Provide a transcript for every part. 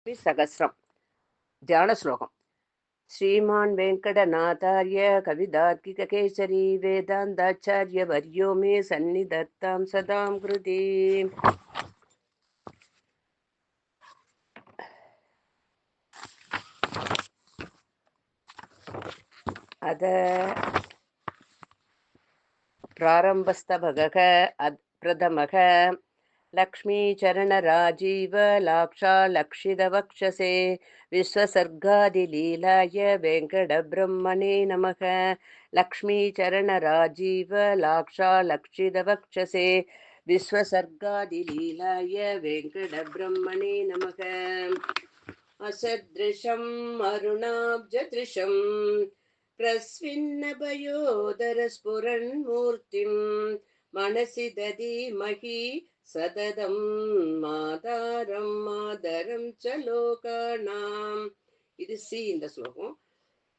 सहस्रम ध्यान श्लोकम श्रीमान् वेंकटनाथार्य कवितार्किककेसरी वेदान्ताचार्य वर्यो मे सन्निधत्तां सदां कृति। अद प्रारम्भस्तभगः प्रथमः लक्ष्मीचरणराजीव लाक्षालक्षितवक्षसे विश्वसर्गादिलीलाय वेङ्कटब्रह्मणे नमः। लक्ष्मीचरणराजीव लाक्षालक्षितवक्षसे विश्वसर्गादिलीलाय वेङ्कटब्रह्मणे नमः। असदृशम् अरुणाब्जदृशम् प्रस्विन्नभयोदरस्फुरन्मूर्तिम् मनसि दधीमहि सततं मातारं मादरं च लोकानाम्. இது சி இந்த ஸ்லோகம்.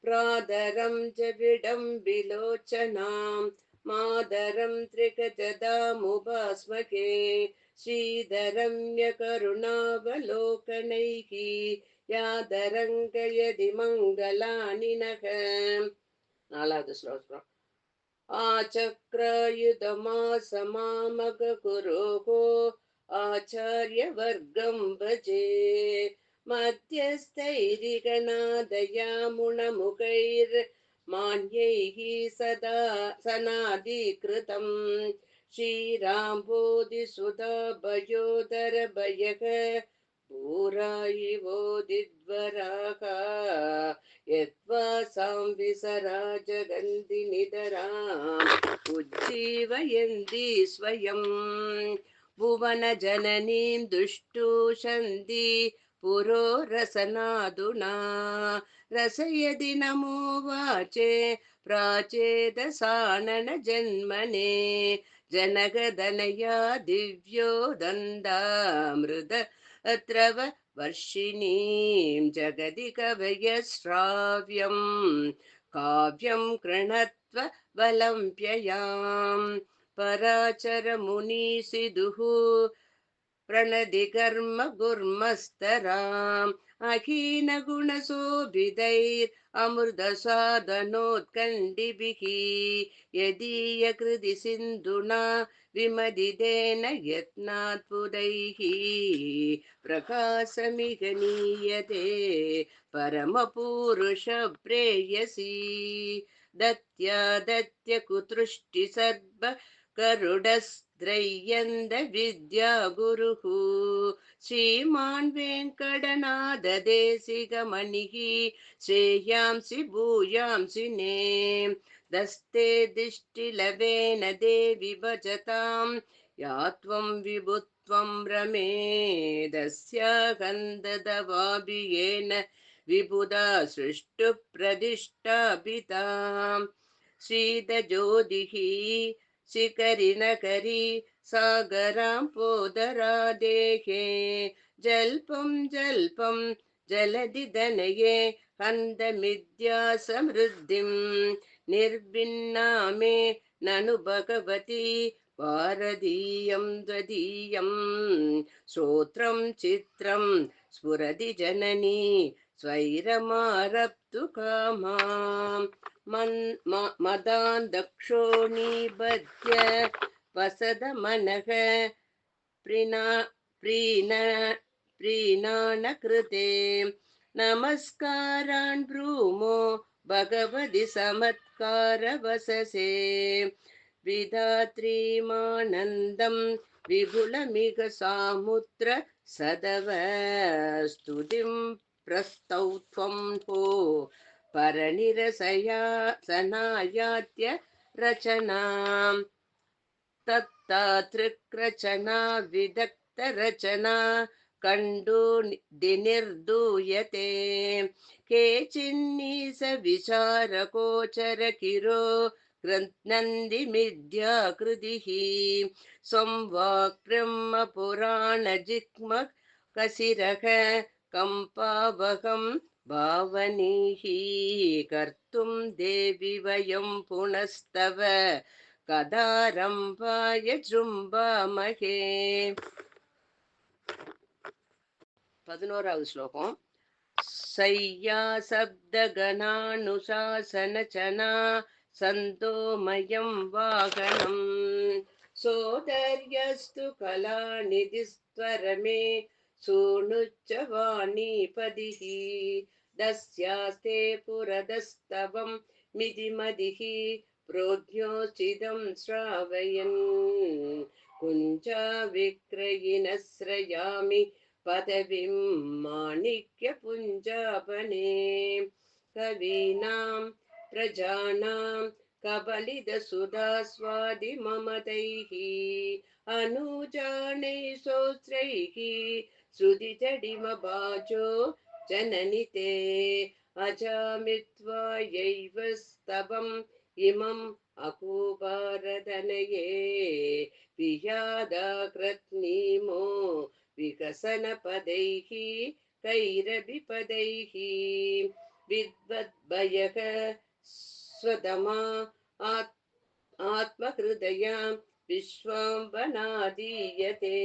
प्रादरं च विडम्बिलोचनां मादरं त्रिकजदामुपास्मके श्रीधरं यकरुणावलोकनैः यादरङ्गयदि मङ्गलानि नः. நாலாவது ஸ்லோகம். आचक्रायुधमासमामगकुरोः आचार्यवर्गं भजे मध्यस्थैरिगणादयामुणमुखैर्मान्यैः सदा सनादिकृतं श्रीराम्बोधिसुधा भयोदरभयः भूरायिवोदिद्वराः यद्वासां विसराजगन्धिनिधराम् उज्जीवयन्ति स्वयं भुवनजननीं दुष्टुषन्ति पुरोरसनादुना रसयदि नमो वाचे प्राचेदसानन जन्मने जनगदनया दिव्यो दन्दामृत अत्रव वर्षिणीं जगति कवयश्राव्यं काव्यं कृणत्व बलं व्ययाम् पराचरमुनिसिदुः प्रणदिकर्म गुर्मस्तराम् अहीनगुणशोभितैरमृतसाधनोत्कण्डिभिः यदीयकृति सिन्धुना विमदितेन यत्नात्पुदैः प्रकाशमिह नीयते परमपूरुषप्रेयसी दत्या दत्य कुतृष्टिसर्प गरुडस्त्रय्यन्द विद्या गुरुः श्रीमान् वेङ्कटनाथ देशिकमणिः श्रेयांसि भूयांसि ने दस्ते दिष्टिलवेन देवि भजतां या त्वं विभुत्वं रमेदस्यागन्धदवाभियेन विबुधा सृष्टुप्रदिष्टापिताम् श्रीदज्योतिः शिखरिनकरी सागरां पोदरा देहे जल्पं जल्पं जलधि दनये हन्दमिद्या समृद्धिं निर्भिन्ना मे ननु भगवती भारतीयं त्वदीयं श्रोत्रं चित्रं स्फुरति जननी स्वैरमारप्तु कामाम् मदान् दक्षो निबध्य वसद मनः प्रीणा प्रीण प्रीणान कृते नमस्कारान् ब्रूमो भगवति समत्कार वससे विधात्रीमानन्दं विपुलमिग सामुद्र सदव स्तुतिं प्रस्तौत्वं हो परनिरसया सनायात्य रचनां तत्तातृक्रचना विदग्धरचना कण्डो दिनिर्दूयते केचिन्नीस विचारकोचरकिरो ग्रन्थन्दिमिद्याकृतिः स्वं वाक्ब्रह्मपुराणजिह्म कसिरः कम्पावहं भावनीः कर्तुं देवि वयं पुनस्तव कदारम्भाय जृम्भामहे. 11வது ஸ்லோகம். சய்யா சப்தகணானுசாசனச்சனா சந்தோமயம் வாகனம் சோதர்யஸ்து கலாநிதிஸ்வரமே சூணுச்ச வாணிபதிஹி தஸ்யாஸ்தே புரதஸ்தவம் மிதிமதிஹி प्रोद्योचिदं श्रावयन् कुञ्जा विक्रयिणस्रयामि पदवीं माणिक्यपुञ्जापने कवीनां प्रजानां कबलिदसुधास्वादिममतैः अनुजानैः सोस्त्रैः श्रुतिजडिमबाजो जननि ते अजामित्वा यैव स्तवम् इमम् अकूपारदनये वियादाकृत्नीमो विकसनपदैः कैरभिपदैः विद्वद्भयः स्वदमा आत्महृदया विश्वाम्बनादीयते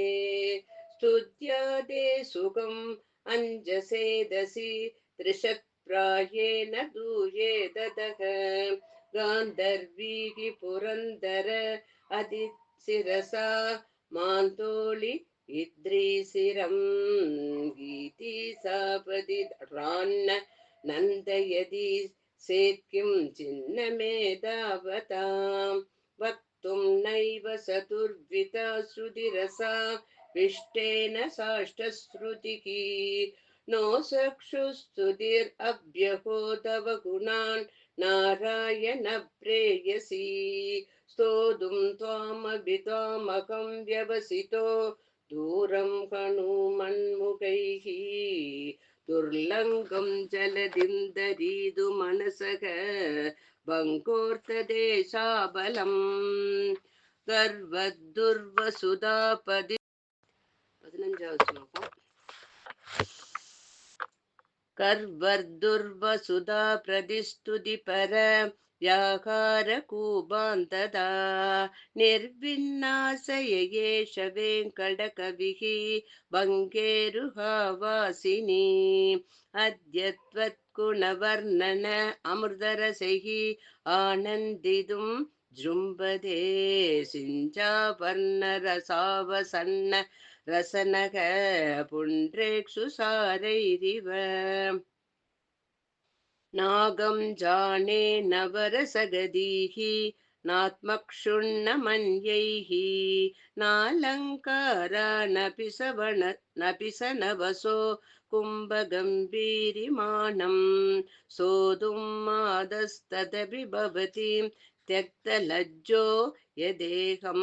स्तुत्यादे सुखम् अञ्जसेदसि त्रिशत्प्रायेण दूये ददः गान्धर्वीः पुरन्दर अधिशिरसा मान्तोळि इद्रीशिरं गीति सापदिरान्न नन्दयति सेत्किं चिन्नमेधावतां वक्तुं नैव चतुर्विधा श्रुतिरसा विष्टेन साष्टश्रुतिः नो चक्षुस्तुतिरभ्यहो तव गुणान् नारायण प्रेयसी स्तोतुं त्वामभित्वामहं व्यवसितो दूरं हनुमन्मुखैः दुर्लङ्घं जलधिं दरीदु मनसः भङ्गोऽर्थदेशाबलम् गर्वदुर्वसुधापदि 15வது ஸ்லோகம். कर्वर्दुर्वसुधा प्रतिस्तुतिपर व्याहारकूबान्तदा निर्विन्नाशय एष वेङ्कटकविः भङ्गेरुहावासिनी अद्य त्वत्गुणवर्णन अमृतरसैः आनन्दितुं जृम्भते सिञ्चापर्णरसावसन्न रसनः पुण्ड्रेक्षुसारैरिव नागं जाने नवरसगदीः नात्मक्षुण्णमन्यैः नालङ्कारा नपि सनवसो कुम्भगम्भीरिमाणं सोदुं मादस्तदपि भवति त्यक्तलज्जो यदेहं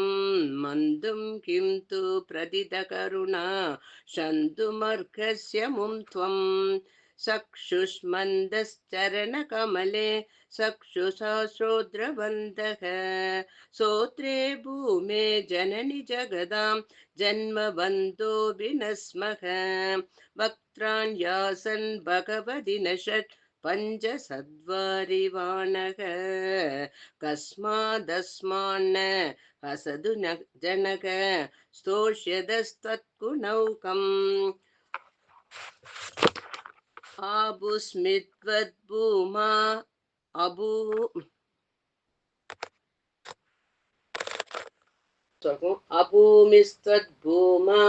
मन्दुं किं तु प्रदितकरुणा शन्तुमर्घस्य मुं त्वं चक्षुष्मन्दश्चरणकमले चक्षुषाश्रोद्रबन्धः सोत्रे भूमे जननि जगदां जन्मबन्धोऽभिनस्मः वक्त्राण्यासन् भगवति न षट् पञ्चसद्वारिवाणः कस्मादस्मान्न हसदु जनक स्तोष्यदस्तत्कुनौकम् आबुस्मित्वद्भूमा अभूमिस्त्वद्भूमा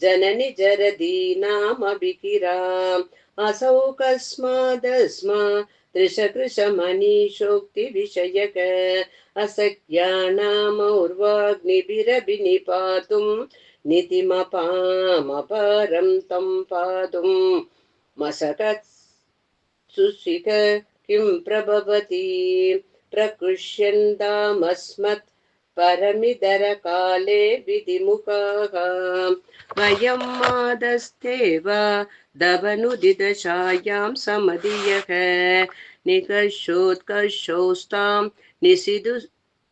जननि जरदीनामभिकिराम् असौ कस्मादस्मा त्रिशकृशमनीषोक्तिविषयक असख्यानामौर्वाग्निभिरभिनिपातुं नितिमपामपारं तं पातुं मसकत्सुशिख किं प्रभवति प्रकृष्यन्तामस्मत् परमिदरकाले विधिमुखाः वयं मादस्तेव दवनुदिदशायां समधियः निकर्षोत्कर्षोस्तां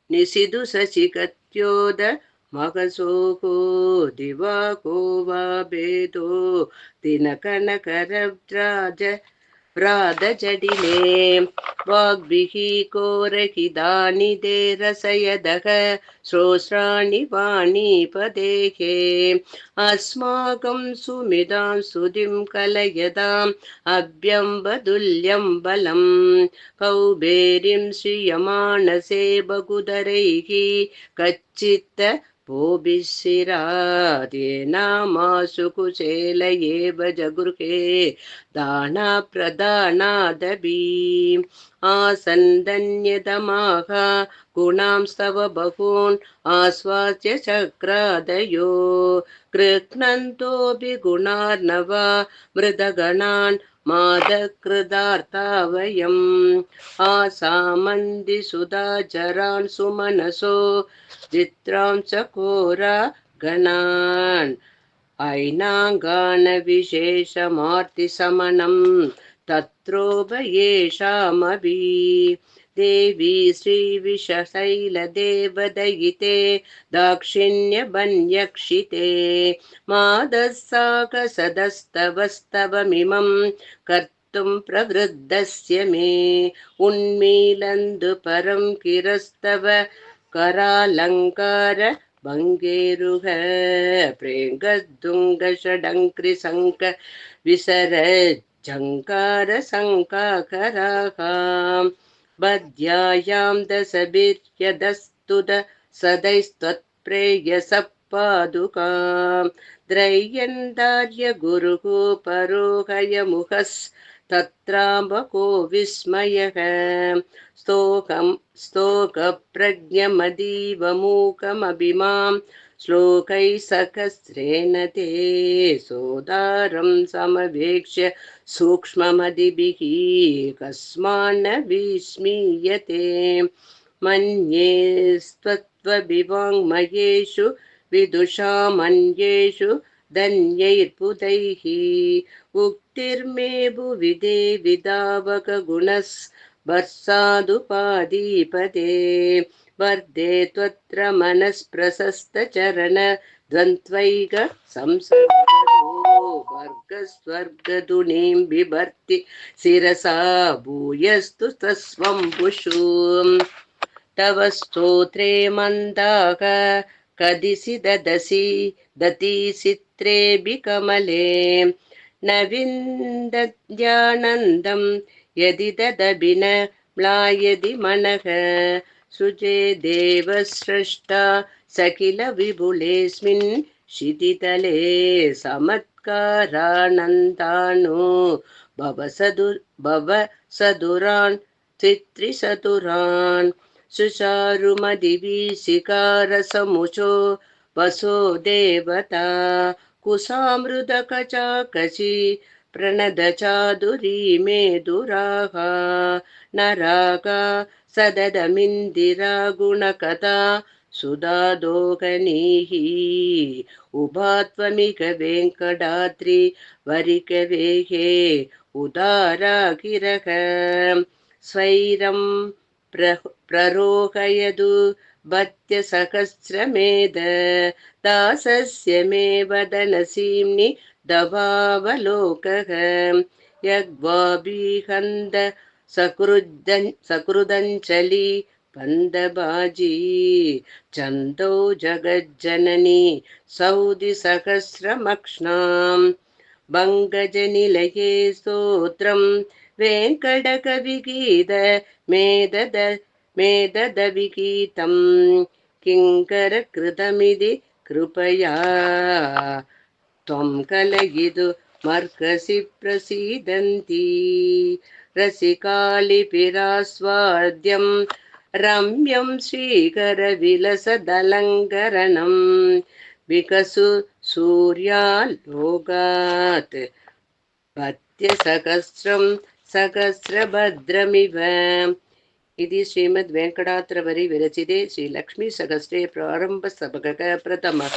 निसिदु सचिकत्योद मगसोको दिवा को वा भेदो दिनकनकरव्राज व्रातजटिले वाग्भिः कोरहितानि रसयदः श्रोत्राणि वाणीपदेः अस्माकं सुमिदां सुधिं कलयताम् अभ्यम्बतुल्यं बलं कौबेरीं श्रियमाणसे बहुधरैः कच्चित् भूभिशिरादेनामासु कुशेल एव जगृहे दानप्रदानादपि आसन्दन्यतमाः गुणांस्तव बहून् आस्वाद्य चक्रादयो कृह्णन्तोऽपि गुणार्णवा मृदगणान् मादकृदार्ता वयम् आसामन्ति सुधाचरान् सुमनसो चित्रां चकोरा गणान् ऐनाङ्गानविशेषमार्तिशमनं तत्रोभयेषामपि देवी श्रीविषशैलदेवदयिते दाक्षिण्यबन्यक्षिते मादस्साकसदस्तवस्तवमिमं कर्तुं प्रवृद्धस्य मे उन्मीलन्तु परं किरस्तव करालङ्कार भङ्गेरुह प्रेङ्गद्दुङ्गषडङ्क्रिशङ्क विसरज्झङ्कार शङ्काकराः बद्यायां दशभिर्यदस्तुत सदैस्त्वत्प्रेयसः पादुकां द्रय्यन्दार्य गुरुः परोहयमुखस्तत्राम्बको विस्मयः स्तोकप्रज्ञमदीव मूकमभिमां श्लोकैः सहस्रेण ते सोदारं समवेक्ष्य सूक्ष्ममदिभिः कस्मान्न विस्मीयते मन्ये स्त्वत्वविवाङ्मयेषु विदुषामन्येषु धन्यैर्बुधैः उक्तिर्मे भुवि देवि दावकगुणस् वर्षादुपाधिपदे वर्धे त्वत्र मनःप्रशस्तचरण द्वन्द्वैक संसर्गतो वर्गस्वर्गधुनीं बिभर्ति शिरसा भूयस्तु तस्वम्बुषु तव स्तोत्रे मन्दाः कदिसि ददसि दतिसित्रेऽपि कमले न विन्दत्यानन्दं यदि तदभिन म्लायति मनः सुजे देवस्रष्टा सकिल विपुलेऽस्मिन् क्षितितले समत्कारानन्दानो भव सदुरान् त्रित्रिशतुरान् सुचारुमदिवीशिकारसमुचो वसो देवता कुसामृदकचाकचि प्रणदचादुरी मे दुराः नरागा सददमिन्दिरा गुणकथा सुधादोगनीः उभात्वमिक वेङ्कटाद्रि वरिकवेहे उदारा गिरः स्वैरं प्ररोहयतु भत्यसहस्रमेध दासस्य मे वदनसीम्नि दवावलोकः यग्वाभिहन्द सकृदञ्चली पन्दबाजी चन्दौ जगज्जननी सौदिसहस्रमक्ष्णां भङ्गजनिलये स्तोत्रं वेङ्कटकविगीत मेददविगीतं किङ्करकृतमिति कृपया त्वं कलयितु मर्कसि प्रसीदन्ति रसिकालिपिरास्वाद्यं रम्यं श्रीकरविलसदलङ्करणं विकसु सूर्यालोकात् भत्यसहस्रं सहस्रभद्रमिव इति श्रीमद् वेङ्कटाद्रवरि विरचिते श्रीलक्ष्मीसहस्रे प्रारम्भसबकः प्रथमः।